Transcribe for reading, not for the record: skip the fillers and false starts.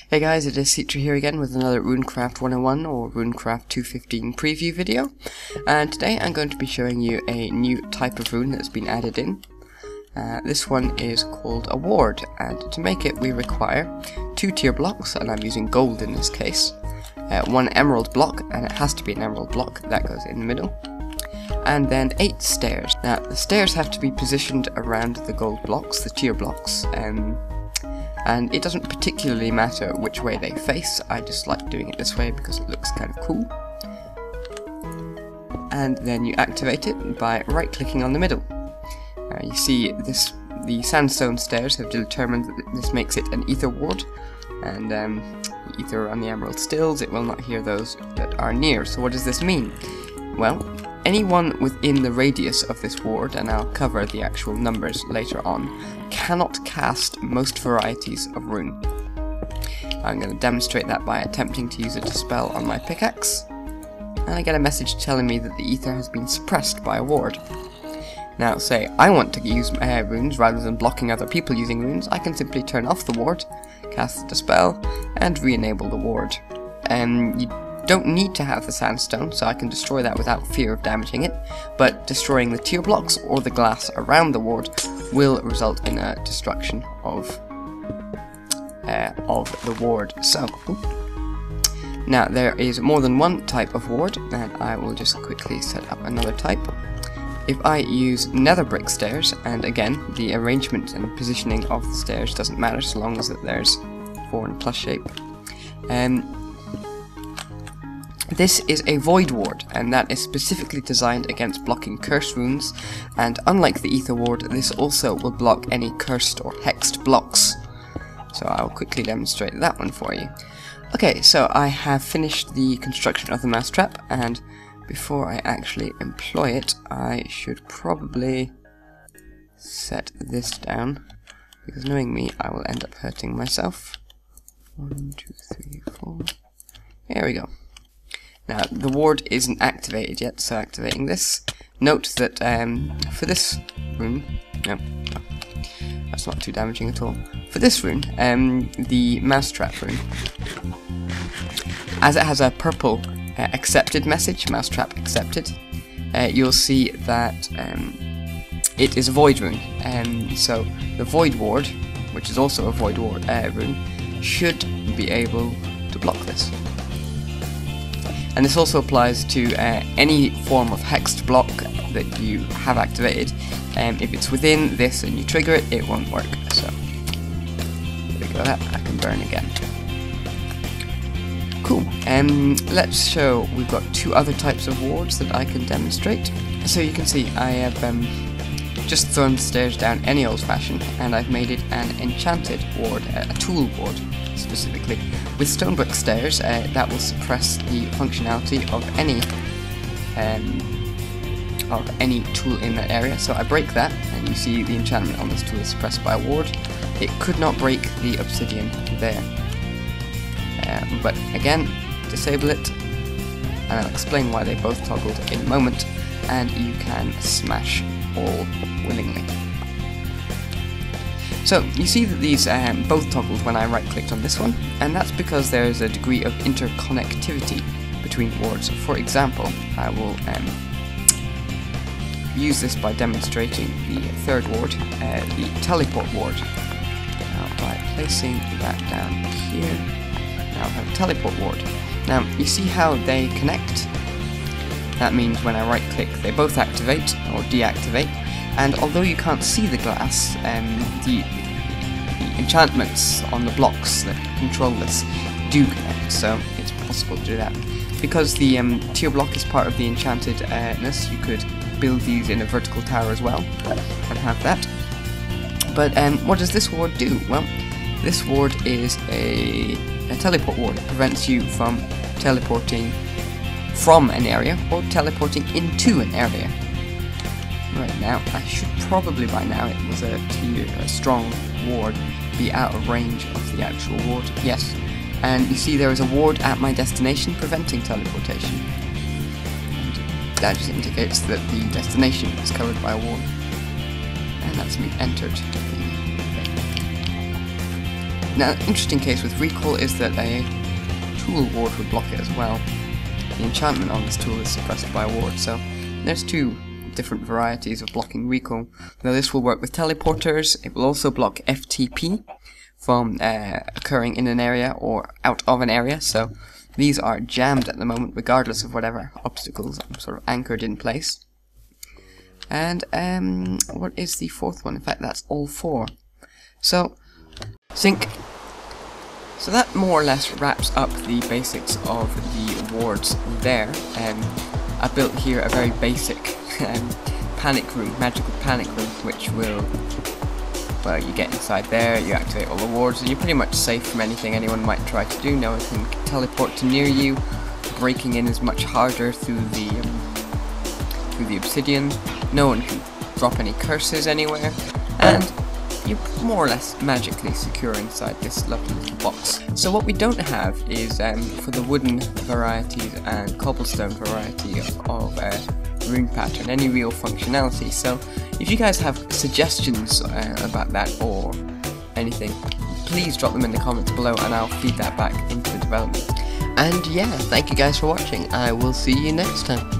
Hey guys, it is Citra here again with another Runecraft 101 or Runecraft 215 preview video, and today I'm going to be showing you a new type of rune that's been added in. This one is called a ward, and to make it we require 2 tier blocks, and I'm using gold in this case, 1 emerald block, and it has to be an emerald block, that goes in the middle, and then 8 stairs. Now the stairs have to be positioned around the gold blocks, the tier blocks, and it doesn't particularly matter which way they face. I just like doing it this way because it looks kind of cool. And then you activate it by right clicking on the middle. You see the sandstone stairs have determined that this makes it an Aether ward, and Aether on the emerald stills, it will not hear those that are near. So what does this mean? Well, anyone within the radius of this ward, and I'll cover the actual numbers later on, cannot cast most varieties of rune. I'm going to demonstrate that by attempting to use a dispel on my pickaxe, and I get a message telling me that the Aether has been suppressed by a ward. Now say I want to use runes rather than blocking other people using runes, I can simply turn off the ward, cast the dispel, and re-enable the ward. You don't need to have the sandstone, so I can destroy that without fear of damaging it, but destroying the tier blocks or the glass around the ward will result in a destruction of the ward. So now there is more than one type of ward, and I will just quickly set up another type. If I use nether brick stairs, and again the arrangement and positioning of the stairs doesn't matter so long as that there's 4 in a plus shape. This is a void ward, and that is specifically designed against blocking curse runes, and unlike the Aether ward, this also will block any cursed or hexed blocks. So I'll quickly demonstrate that one for you. Okay, so I have finished the construction of the mousetrap, and before I actually employ it, I should probably set this down, because knowing me, I will end up hurting myself. 1, 2, 3, 4. There we go. Now, the ward isn't activated yet, so activating this. Note that for this rune, no, that's not too damaging at all. For this rune, the mousetrap rune, as it has a purple accepted message, mousetrap accepted, you'll see that it is a void rune. So the void ward, which is also a void ward rune, should be able to block this. And this also applies to any form of hexed block that you have activated. If it's within this and you trigger it, it won't work. So there we go, that I can burn again. Cool. Let's show, we've got 2 other types of wards that I can demonstrate. So you can see I have just thrown the stairs down any old fashion, and I've made it an enchanted ward, a tool ward specifically. With stone brick stairs, that will suppress the functionality of any tool in that area. So I break that, and you see the enchantment on this tool is suppressed by a ward. It could not break the obsidian there. But again, disable it, and I'll explain why they both toggled in a moment, and you can smash all willingly. So you see that these both toggled when I right clicked on this one, and that's because there is a degree of interconnectivity between wards. For example, I will use this by demonstrating the 3rd ward, the teleport ward. Now by placing that down here, now I have a teleport ward. Now you see how they connect? That means when I right click they both activate or deactivate, and although you can't see the glass, the enchantments on the blocks that control this do connect, so it's possible to do that. Because the tier block is part of the enchantedness, you could build these in a vertical tower as well and have that. But what does this ward do? Well, this ward is a teleport ward. It prevents you from teleporting from an area or teleporting into an area. Right now, I should probably by now, it was a strong ward, be out of range of the actual ward. Yes, and you see there is a ward at my destination preventing teleportation. And that just indicates that the destination is covered by a ward. And that's me entered. Now, an interesting case with recall is that a tool ward would block it as well. The enchantment on this tool is suppressed by a ward, so there's two different varieties of blocking recall. Now this will work with teleporters. It will also block FTP from occurring in an area or out of an area, so these are jammed at the moment regardless of whatever obstacles are sort of anchored in place. And what is the fourth one? In fact, that's all four. So sync. So that more or less wraps up the basics of the wards there. I built here a very basic panic room, magical panic room, which will, well, you get inside there, you activate all the wards, and you're pretty much safe from anything anyone might try to do. No one can teleport to near you. Breaking in is much harder through the obsidian. No one can drop any curses anywhere, and you're more or less magically secure inside this lovely little box. So what we don't have is, for the wooden varieties and cobblestone variety of rune pattern, any real functionality. So if you guys have suggestions about that or anything, please drop them in the comments below and I'll feed that back into the development. And yeah, thank you guys for watching. I will see you next time.